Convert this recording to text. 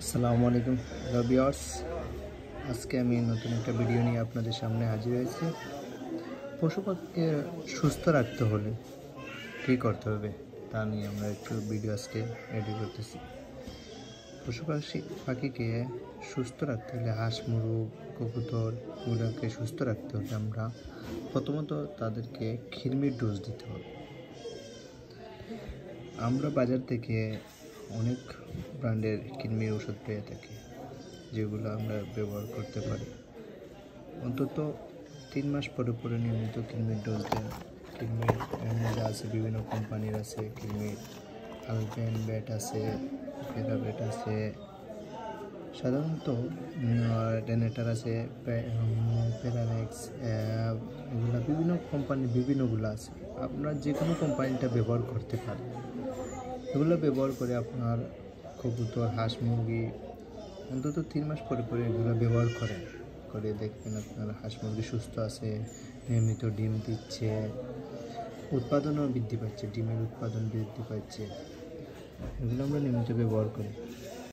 আসসালামু আলাইকুম ভিউয়ার্স, আজকে আমি নতুন একটা ভিডিও নিয়ে আপনাদের সামনে হাজির হয়েছি। পশুপাখিকে সুস্থ রাখতে হলে কী করতে হবে তা নিয়ে আমরা একটু ভিডিও আজকে রেডি করতেছি। পাখিকে সুস্থ রাখতে হলে হাঁস, মুরগ, কবুতর এগুলোকে সুস্থ রাখতে হলে আমরা প্রথমত তাদেরকে কৃমির ডোজ দিতে হবে। আমরা বাজার থেকে অনেক ব্র্যান্ডের কৃমির ওষুধ পেয়ে থাকি, যেগুলো আমরা ব্যবহার করতে পারি। অন্তত 3 মাস পরে পরে নিয়মিত কৃমির ডোজ দেন। কৃমির মধ্যে আছে বিভিন্ন কোম্পানির আছে, কৃমির আলপেন ব্যাট আছে, প্যারাবেট আছে, সাধারণত ডেনেটার আছে, প্যারানেক্স, এগুলো বিভিন্ন কোম্পানির বিভিন্নগুলো আছে। আপনার যে কোনো কোম্পানিটা ব্যবহার করতে পারেন। এগুলো ব্যবহার করে আপনার কবুতর, হাঁস, মুরগি অন্তত 3 মাস পরে পরে এগুলো ব্যবহার করে দেখবেন আপনার হাঁস মুরগি সুস্থ আছে, নিয়মিত ডিম দিচ্ছে, উৎপাদনও বৃদ্ধি পাচ্ছে, ডিমের উৎপাদন বৃদ্ধি পাচ্ছে। এগুলো আমরা নিয়মিত ব্যবহার করি।